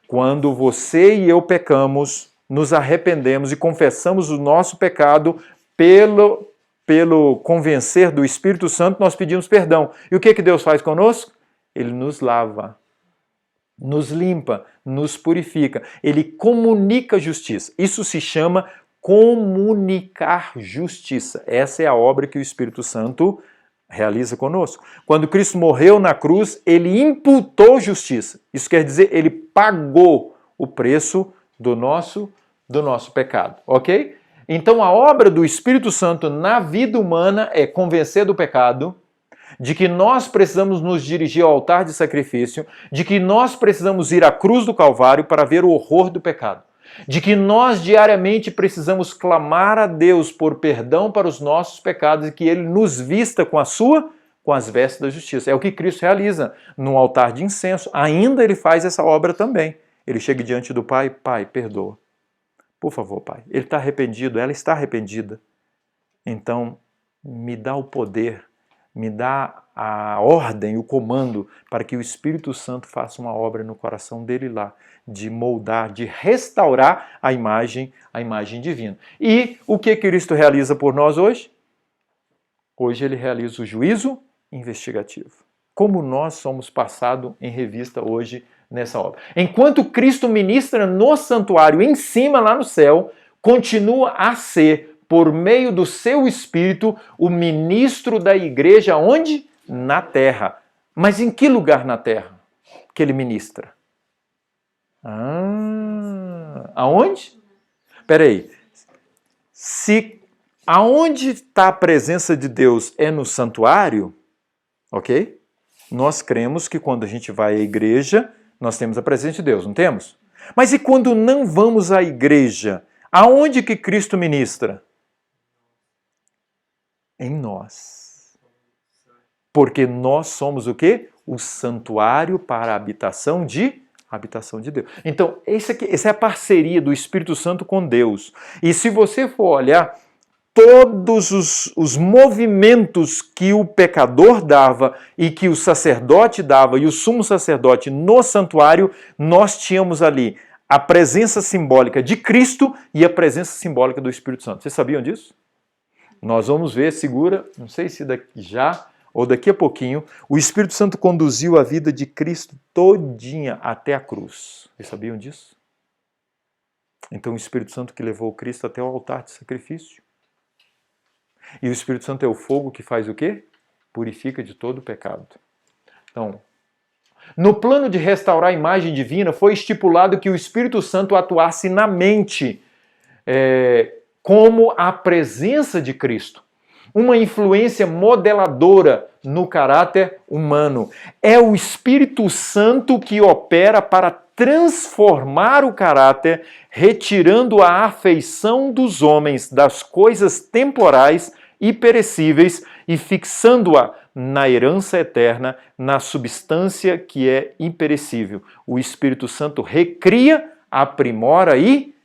Quando você e eu pecamos, nos arrependemos e confessamos o nosso pecado pelo convencer do Espírito Santo, nós pedimos perdão. E o que Deus faz conosco? Ele nos lava, nos limpa, nos purifica. Ele comunica justiça. Isso se chama comunicar justiça. Essa é a obra que o Espírito Santo realiza conosco. Quando Cristo morreu na cruz, ele imputou justiça. Isso quer dizer, ele pagou o preço do nosso pecado, ok? Então a obra do Espírito Santo na vida humana é convencer do pecado, de que nós precisamos nos dirigir ao altar de sacrifício, de que nós precisamos ir à cruz do Calvário para ver o horror do pecado, de que nós diariamente precisamos clamar a Deus por perdão para os nossos pecados e que Ele nos vista com as vestes da justiça. É o que Cristo realiza no altar de incenso. Ainda Ele faz essa obra também. Ele chega diante do Pai, Pai, perdoa. Por favor, Pai. Ele está arrependido, ela está arrependida. Então, me dá o poder, me dá a ordem, o comando, para que o Espírito Santo faça uma obra no coração dele lá, de moldar, de restaurar a imagem divina. E o que Cristo realiza por nós hoje? Hoje ele realiza o juízo investigativo. Como nós somos passados em revista hoje nessa obra. Enquanto Cristo ministra no santuário, em cima lá no céu, continua a ser, por meio do seu Espírito, o ministro da igreja onde? Na terra. Mas em que lugar na terra que ele ministra? Aonde? Espera aí. Se aonde está a presença de Deus é no santuário, ok? Nós cremos que quando a gente vai à igreja, nós temos a presença de Deus, não temos? Mas e quando não vamos à igreja? Aonde que Cristo ministra? Em nós. Porque nós somos o quê? O santuário para a habitação de Deus. Então, essa é a parceria do Espírito Santo com Deus. E se você for olhar todos os movimentos que o pecador dava e que o sacerdote dava e o sumo sacerdote no santuário, nós tínhamos ali a presença simbólica de Cristo e a presença simbólica do Espírito Santo. Vocês sabiam disso? Nós vamos ver, não sei se daqui já ou daqui a pouquinho, o Espírito Santo conduziu a vida de Cristo todinha até a cruz. Vocês sabiam disso? Então o Espírito Santo que levou Cristo até o altar de sacrifício. E o Espírito Santo é o fogo que faz o quê? Purifica de todo o pecado. Então, no plano de restaurar a imagem divina, foi estipulado que o Espírito Santo atuasse na mente como a presença de Cristo. Uma influência modeladora no caráter humano. É o Espírito Santo que opera para transformar o caráter, retirando a afeição dos homens das coisas temporais e perecíveis e fixando-a na herança eterna, na substância que é imperecível. O Espírito Santo recria, aprimora e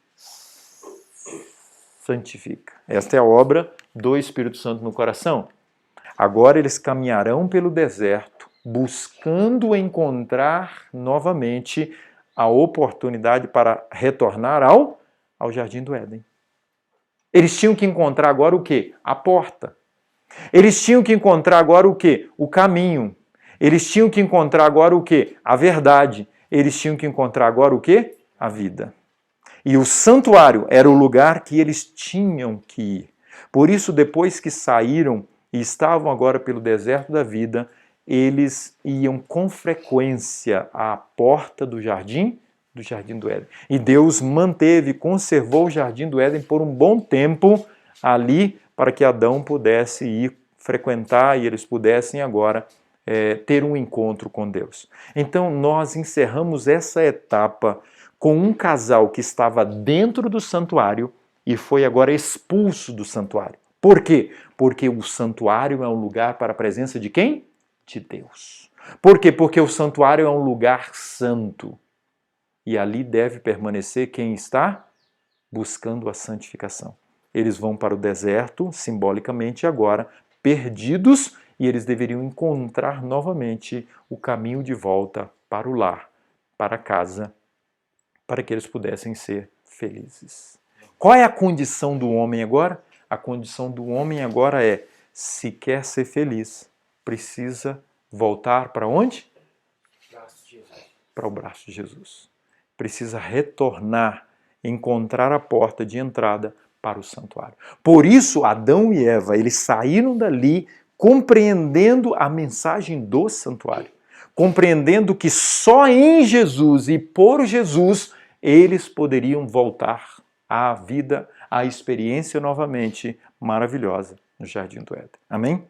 santifica. Esta é a obra do Espírito Santo no coração. Agora eles caminharão pelo deserto, buscando encontrar novamente a oportunidade para retornar ao Jardim do Éden. Eles tinham que encontrar agora o quê? A porta. Eles tinham que encontrar agora o quê? O caminho. Eles tinham que encontrar agora o quê? A verdade. Eles tinham que encontrar agora o quê? A vida. E o santuário era o lugar que eles tinham que ir. Por isso, depois que saíram e estavam agora pelo deserto da vida, eles iam com frequência à porta do jardim do Éden. E Deus conservou o jardim do Éden por um bom tempo ali, para que Adão pudesse ir frequentar e eles pudessem agora ter um encontro com Deus. Então, nós encerramos essa etapa com um casal que estava dentro do santuário e foi agora expulso do santuário. Por quê? Porque o santuário é um lugar para a presença de quem? De Deus. Por quê? Porque o santuário é um lugar santo. E ali deve permanecer quem está buscando a santificação. Eles vão para o deserto, simbolicamente agora, perdidos, e eles deveriam encontrar novamente o caminho de volta para o lar, para casa, para que eles pudessem ser felizes. Qual é a condição do homem agora? A condição do homem agora é, se quer ser feliz, precisa voltar para onde? Para o braço de Jesus. Precisa retornar, encontrar a porta de entrada para o santuário. Por isso, Adão e Eva, eles saíram dali compreendendo a mensagem do santuário, compreendendo que só em Jesus e por Jesus eles poderiam voltar à vida, a experiência novamente maravilhosa no Jardim do Éden. Amém?